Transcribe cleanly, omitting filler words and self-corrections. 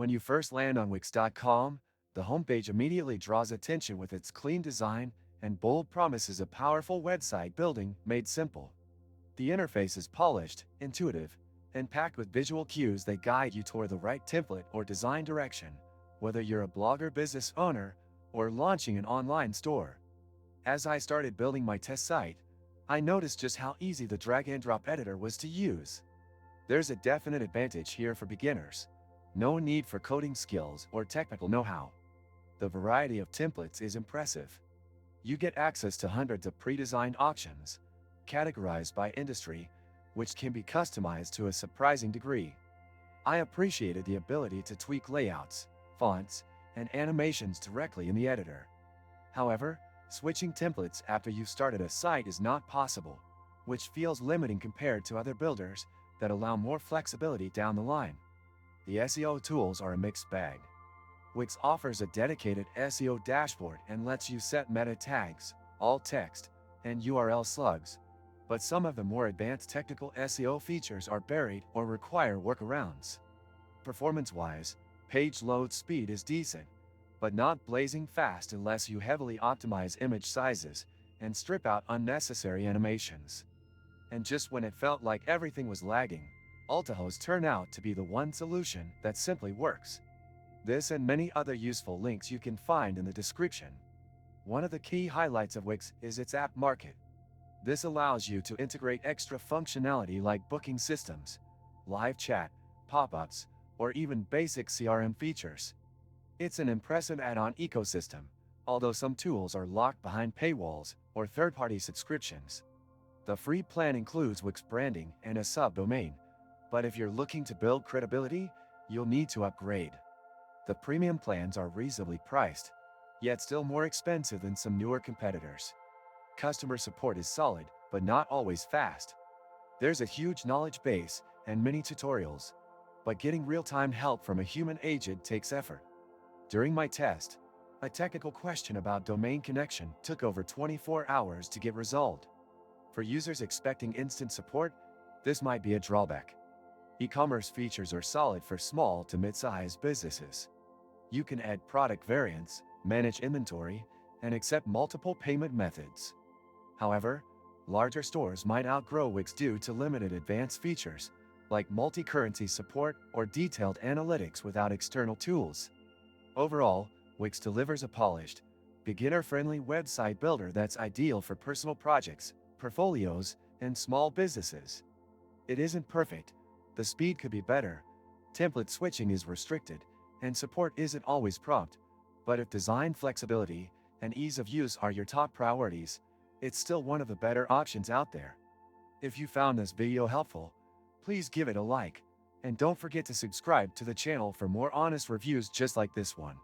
When you first land on Wix.com, the homepage immediately draws attention with its clean design and bold promises of powerful website building made simple. The interface is polished, intuitive, and packed with visual cues that guide you toward the right template or design direction, whether you're a blogger, business owner, or launching an online store. As I started building my test site, I noticed just how easy the drag-and-drop editor was to use. There's a definite advantage here for beginners. No need for coding skills or technical know-how. The variety of templates is impressive. You get access to hundreds of pre-designed options, categorized by industry, which can be customized to a surprising degree. I appreciated the ability to tweak layouts, fonts, and animations directly in the editor. However, switching templates after you've started a site is not possible, which feels limiting compared to other builders that allow more flexibility down the line. The SEO tools are a mixed bag. Wix offers a dedicated SEO dashboard and lets you set meta tags, alt text, and URL slugs, but some of the more advanced technical SEO features are buried or require workarounds. Performance-wise, page load speed is decent, but not blazing fast unless you heavily optimize image sizes and strip out unnecessary animations. And just when it felt like everything was lagging, AltaHost turned out to be the one solution that simply works. This and many other useful links you can find in the description. One of the key highlights of Wix is its app market. This allows you to integrate extra functionality like booking systems, live chat, pop-ups, or even basic CRM features. It's an impressive add-on ecosystem, although some tools are locked behind paywalls or third-party subscriptions. The free plan includes Wix branding and a subdomain, but if you're looking to build credibility, you'll need to upgrade. The premium plans are reasonably priced, yet still more expensive than some newer competitors. Customer support is solid, but not always fast. There's a huge knowledge base and many tutorials, but getting real-time help from a human agent takes effort. During my test, a technical question about domain connection took over 24 hours to get resolved. For users expecting instant support, this might be a drawback. E-commerce features are solid for small to mid-sized businesses. You can add product variants, manage inventory, and accept multiple payment methods. However, larger stores might outgrow Wix due to limited advanced features, like multi-currency support or detailed analytics without external tools. Overall, Wix delivers a polished, beginner-friendly website builder that's ideal for personal projects, portfolios, and small businesses. It isn't perfect. The speed could be better, template switching is restricted, and support isn't always prompt, but if design flexibility and ease of use are your top priorities, it's still one of the better options out there. If you found this video helpful, please give it a like, and don't forget to subscribe to the channel for more honest reviews just like this one.